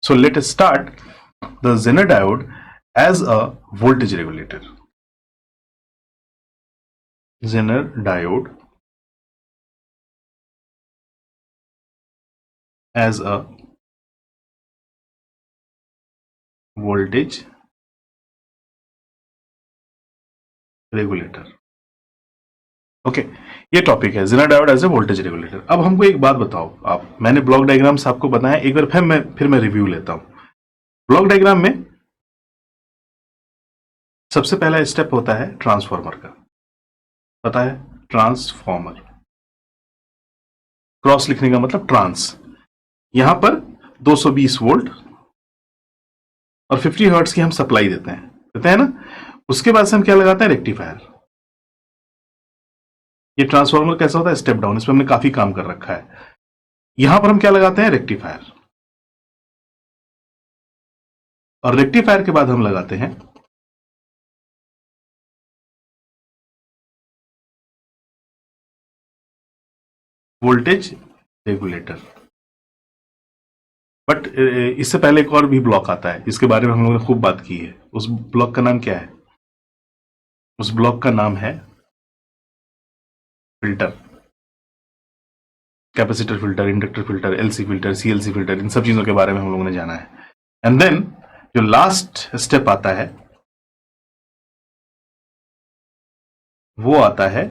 So let us start the Zener diode as a voltage regulator. Zener diode as a voltage regulator. Okay ये topic है Zener diode as a voltage regulator. अब हमको एक बात बताओ आप, मैंने ब्लॉक डायग्राम्स आपको बताया, एक बार फिर मैं रिव्यू लेता हूं. ब्लॉक डायग्राम में सबसे पहला स्टेप होता है ट्रांसफार्मर का, पता है ट्रांसफार्मर. क्रॉस लिखने का मतलब ट्रांस. यहां पर 220 वोल्ट और 50 हर्ट्ज की हम सप्लाई देते हैं ना. उसके बाद से हम क्या लगाते हैं, रेक्टिफायर. ये ट्रांसफार्मर कैसा होता है, स्टेप डाउन. इसमें हमने काफी काम कर रखा है. यहां पर हम क्या लगाते हैं, रेक्टिफायर. और रेक्टिफायर के बाद हम लगाते हैं वोल्टेज रेगुलेटर. बट इससे पहले एक और भी ब्लॉक आता है, इसके बारे में हम लोगों ने खूब बात की है. उस ब्लॉक का नाम क्या है, उस ब्लॉक का नाम है filter. Capacitor filter, inductor filter, LC filter, CLC filter, इन सब चीजों के बारे में हम लोगों ने जाना है. एंड देन जो लास्ट स्टेप आता है वो आता है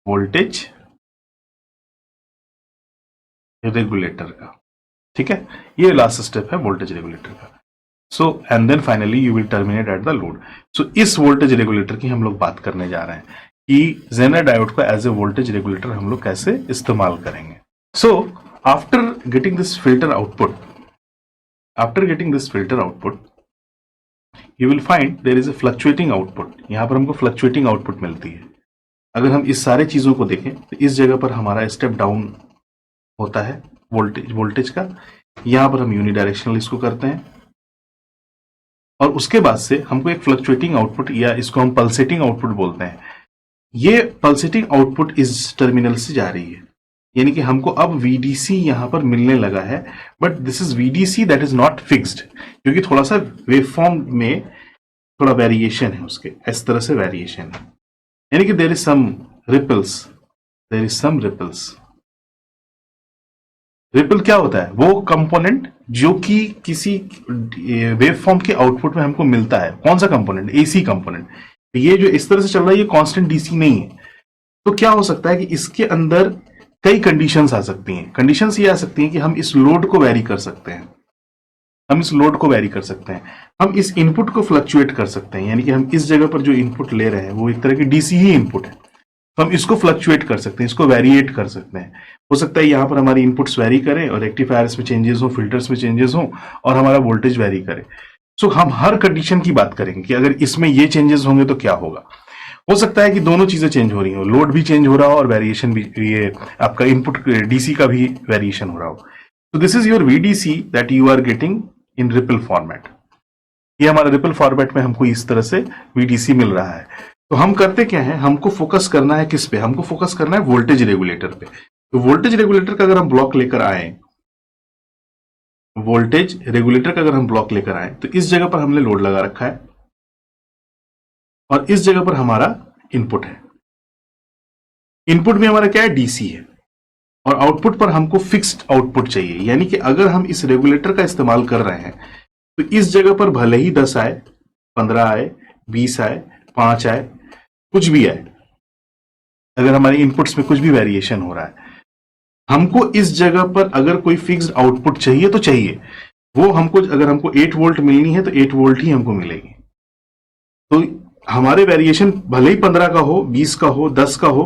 वोल्टेज रेगुलेटर का. ठीक है, ये लास्ट स्टेप है वोल्टेज रेगुलेटर का. So and then finally you will terminate at the load. So इस वोल्टेज रेगुलेटर की हम लोग बात करने जा रहे हैं कि Zener डायोड को एज ए वोल्टेज रेगुलेटर हम लोग कैसे इस्तेमाल करेंगे. So after getting this filter output, you will find there is a fluctuating output. यहां पर हमको फ्लक्चुएटिंग आउटपुट मिलती है. अगर हम इस सारे चीजों को देखें तो इस जगह पर हमारा स्टेप डाउन होता है वोल्टेज का. यहां पर हम यूनिडायरेक्शनल इसको करते हैं और उसके बाद से हमको एक फ्लक्चुएटिंग आउटपुट, या इसको हम पल्सेटिंग आउटपुट बोलते हैं. ये पल्सेटिंग आउटपुट इस टर्मिनल से जा रही है, यानी कि हमको अब VDC यहां पर मिलने लगा है. But this is VDC that is not fixed, क्योंकि थोड़ा सा वेवफॉर्म में थोड़ा वेरिएशन है उसके, इस तरह से वेरिएशन है. यानी कि there is some ripples. Ripple क्या होता है, वो कंपोनेंट जो कि किसी वेवफॉर्म के आउटपुट में हमको मिलता है. कौन सा कंपोनेंट, AC कंपोनेंट. ये जो इस तरह से चल रहा है ये कांस्टेंट DC नहीं है. तो क्या हो सकता है कि इसके अंदर कई कंडीशंस आ सकती हैं. कंडीशंस ये आ सकती हैं कि हम इस लोड को वेरी कर सकते हैं, हम इस इनपुट को फ्लक्चुएट कर सकते हैं. यानी कि हम इस जगह पर जो इनपुट ले रहे हैं वो एक तरह की DC ही इनपुट है, तो हम इसको फ्लक्चुएट कर सकते हैं, इसको वेरिएट कर सकते हैं. हो सकता है यहां पर हमारी इनपुट्स वेरी करें और रेक्टिफायर्स में चेंजेस हो, फिल्टर्स में चेंजेस हो और हमारा वोल्टेज वेरी करे. सो हम हर कंडीशन की बात करेंगे कि अगर इसमें ये चेंजेस होंगे तो क्या होगा. हो सकता है कि दोनों चीजें चेंज हो रही हो, लोड भी चेंज हो रहा हो और वेरिएशन भी, ये आपका इनपुट DC का भी वेरिएशन हो रहा हो. तो this is your VDC that you are getting in ripple format. ये हमारा रिपल फॉर्मेट में हमको इस तरह से VDC मिल रहा है. तो हम करते क्या है, हमको फोकस करना है किस पे, हमको फोकस करना है वोल्टेज रेगुलेटर पे. तो वोल्टेज रेगुलेटर का अगर हम ब्लॉक लेकर आए, तो इस जगह पर हमने लोड लगा रखा है और इस जगह पर हमारा इनपुट है. इनपुट में हमारा क्या है, DC है. और आउटपुट पर हमको फिक्स्ड आउटपुट चाहिए. यानी कि अगर हम इस रेगुलेटर का इस्तेमाल कर रहे हैं तो इस जगह पर भले ही 10 आए, 15 आए, 20 आए, 5 आए, कुछ भी आए, अगर हमारे इनपुट्स में कुछ भी वेरिएशन हो रहा है, हमको इस जगह पर अगर कोई फिक्स्ड आउटपुट चाहिए तो चाहिए. वो हमको, अगर हमको 8 वोल्ट मिलनी है तो 8 वोल्ट ही हमको मिलेगी. तो हमारे वेरिएशन भले ही 15 का हो, 20 का हो, 10 का हो,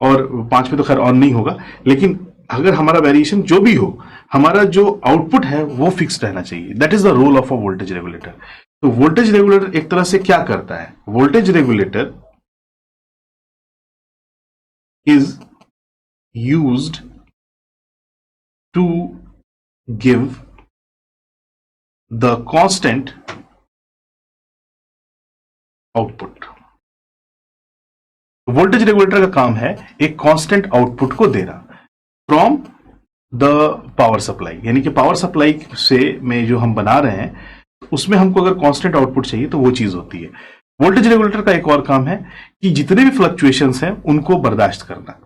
और 5 में तो खैर ऑन नहीं होगा, लेकिन अगर हमारा वेरिएशन जो भी हो, हमारा जो आउटपुट है वो फिक्स्ड रहना चाहिए. That is the role of a voltage regulator. तो वोल्टेज रेगुलेटर एक तरह से क्या करता है, voltage regulator is used to give the constant output. Voltage regulator का काम है एक कांस्टेंट आउटपुट को देना फ्रॉम द पावर सप्लाई, यानी कि पावर सप्लाई से में जो हम बना रहे हैं उसमें हमको अगर कांस्टेंट आउटपुट चाहिए तो वो चीज होती है। वोल्टेज रेगुलेटर का एक और काम है कि जितने भी फ्लक्चुएशंस हैं उनको बर्दाश्त करना।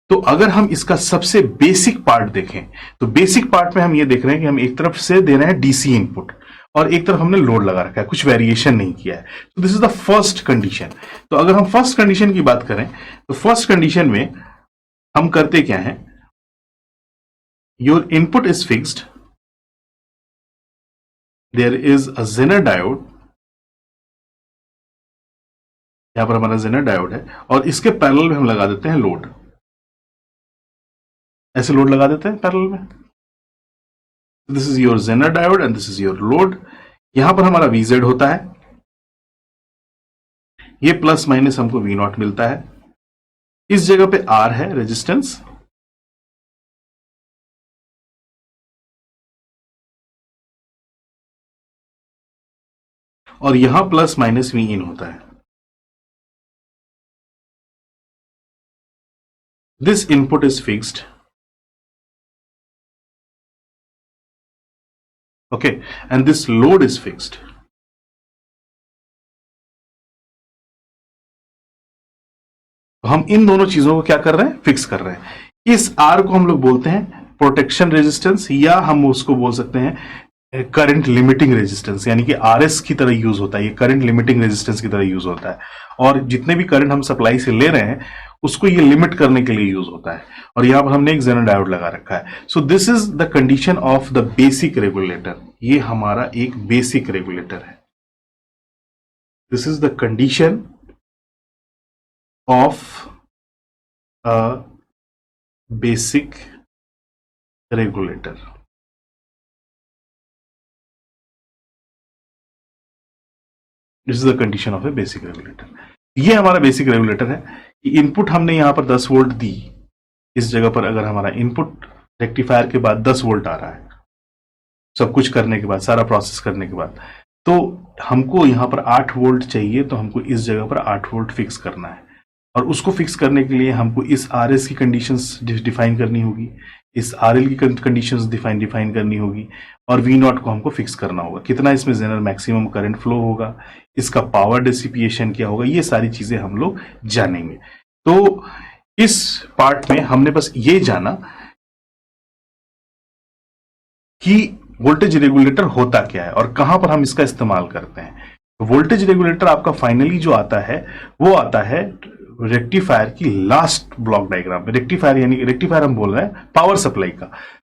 तो अगर हम इसका सबसे बेसिक पार्ट देखें तो बेसिक पार्ट में हम ये देख रहे हैं कि हम एक तरफ से दे रहे हैं डीसी इनपुट और एक तरफ हमने लोड लगा रखा है, कुछ वेरिएशन नहीं किया है। तो this is the first condition. तो अगर हम फर्स्ट कंडीशन की बात करें तो फर्स्ट कंडीशन में हम करते क्या है, your input is fixed, there is a Zener diode, यहां पर हमारा जेनर डायोड है और इसके पैरेलल में हम लगा देते हैं लोड, ऐसे लोड लगा देते हैं पैरेलल में। This is your Zener diode and this is your load. यहां पर हमारा VZ होता है, ये प्लस माइनस हमको V0 मिलता है। इस जगह पे R है रेजिस्टेंस, और यहां प्लस माइनस Vin होता है। This input is fixed, okay, and this load is fixed. तो हम इन दोनों चीजों को क्या कर रहे हैं, फिक्स कर रहे हैं। इस R को हम लोग बोलते हैं प्रोटेक्शन रेजिस्टेंस, या हम उसको बोल सकते हैं करंट लिमिटिंग रेजिस्टेंस, यानी कि RS की तरह यूज होता है, ये करंट लिमिटिंग रेजिस्टेंस की तरह यूज होता है। और जितने भी करंट हम सप्लाई से ले रहे हैं उसको ये लिमिट करने के लिए यूज होता है। और यहां पर हमने एक जेनर डायोड लगा रखा है। So this is the condition of the basic regulator. ये हमारा एक बेसिक रेगुलेटर है। This is the condition of a basic regulator. This is the condition of A basic regulator. ये हमारा बेसिक रेगुलेटर है कि इनपुट हमने यहां पर 10 वोल्ट दी, इस जगह पर अगर हमारा इनपुट रेक्टिफायर के बाद 10 वोल्ट आ रहा है, सब कुछ करने के बाद, सारा प्रोसेस करने के बाद, तो हमको यहां पर 8 वोल्ट चाहिए, तो हमको इस जगह पर 8 वोल्ट फिक्स करना है। और उसको फिक्स करने के लिए हमको इस RS की कंडीशंस डिफाइन करनी होगी, इस RL की कंडीशंस डिफाइन करनी होगी, और V0 को हमको फिक्स करना होगा। कितना इसमें जेनरल मैक्सिमम करंट फ्लो होगा, इसका पावर डिसिपिएशन क्या होगा, ये सारी चीजें हम लोग जानेंगे। तो इस पार्ट में हमने बस ये जाना कि वोल्टेज रेगुलेटर होता क्या है और कहां पर हम इसका इस्तेमाल करते हैं। वोल्टेज रेगुलेटर आपका फाइनली जो आता है वो आता है रेक्टिफायर की लास्ट ब्लॉक डायग्राम में। रेक्टिफायर यानी रेक्टिफायर हम बोल रहे हैं पावर सप्लाई का,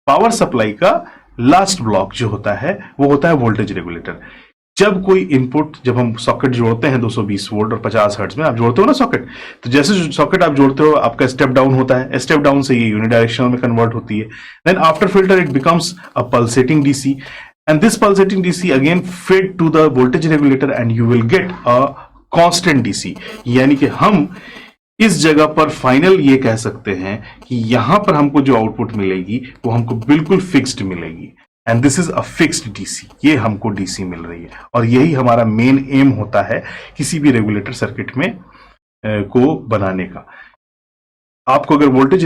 पावर सप्लाई का लास्ट ब्लॉक जो होता है वो होता है वोल्टेज रेगुलेटर। जब कोई इनपुट, जब हम सॉकेट जोड़ते हैं 220 वोल्ट और 50 हर्ट्ज में आप जोड़ते हो ना सॉकेट, तो जैसे सॉकेट आप जोड़ते हो आपका स्टेप डाउन होता है, स्टेप डाउन से ये यूनिडायरेक्शनल में कन्वर्ट होती है। Then after filter it becomes a pulsating DC, and this pulsating DC again fed to the voltage regulator and you will get a constant DC। यानी कि हम इस जगह पर फाइनल ये कह सकते हैं कि यहां पर हमको जो आउटपुट मिलेगी वो हमको बिल्कुल फिक्स्ड मिलेगी, and this is a fixed DC. ये हमको डीसी मिल रही है और यही हमारा मेन एम होता है किसी भी रेगुलेटर सर्किट में को बनाने का। आपको अगर वोल्टेज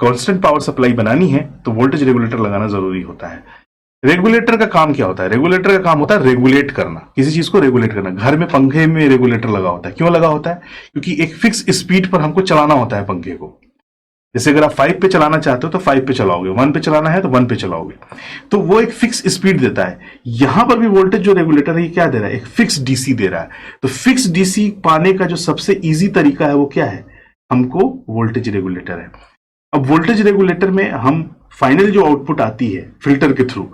कांस्टेंट पावर सप्लाई बनानी है तो वोल्टेज रेगुलेटर लगाना जरूरी होता है। रेगुलेटर का काम क्या होता है, रेगुलेटर का काम होता है रेगुलेट करना, किसी चीज को रेगुलेट करना। घर में पंखे में रेगुलेटर लगा होता है, क्यों लगा होता है, क्योंकि एक फिक्स स्पीड पर हमको चलाना होता है पंखे को। जैसे अगर आप 5 पे चलाना चाहते हो तो 5 पे चलाओगे, 1 पे चलाना है तो 1 पे चलाओगे, तो वो एक फिक्स स्पीड देता है। यहां पर भी वोल्टेज जो रेगुलेटर है ये क्या दे रहा है, एक फिक्स डीसी दे रहा है। तो फिक्स डीसी पाने का जो सबसे इजी तरीका है वो क्या है, हमको वोल्टेज रेगुलेटर है। अब वोल्टेज रेगुलेटर में हम फाइनल जो आउटपुट आती है फिल्टर के थ्रू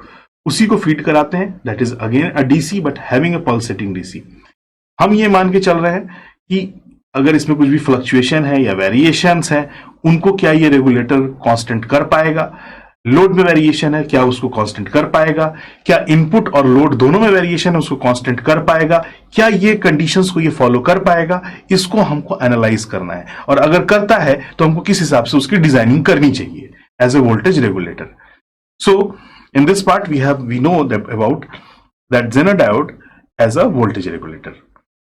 उसी को फीड कराते हैं, that is again a DC but having a pulsating DC. हम ये मान के चल रहे हैं कि अगर इसमें कुछ भी फ्लक्चुएशन है या वेरिएशंस है उनको क्या ये रेगुलेटर कांस्टेंट कर पाएगा, लोड में वेरिएशन है क्या उसको कांस्टेंट कर पाएगा, क्या इनपुट और लोड दोनों में वेरिएशन है उसको कांस्टेंट कर पाएगा, क्या ये कंडीशंस को ये फॉलो कर पाएगा, इसको हमको एनालाइज करना है। और अगर करता है तो हमको किस हिसाब से उसकी डिजाइनिंग करनी चाहिए as a voltage regulator. So in this part we know about that Zener diode as a voltage regulator.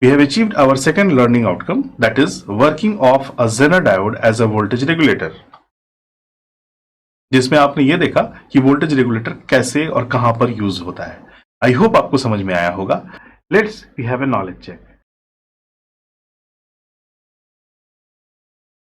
We have achieved our second learning outcome, that is working of a Zener diode as a voltage regulator. जिसमें आपने ये देखा कि voltage regulator कैसे और कहां पर use होता है। आई होप आपको समझ में आया होगा। Let's we have a knowledge check.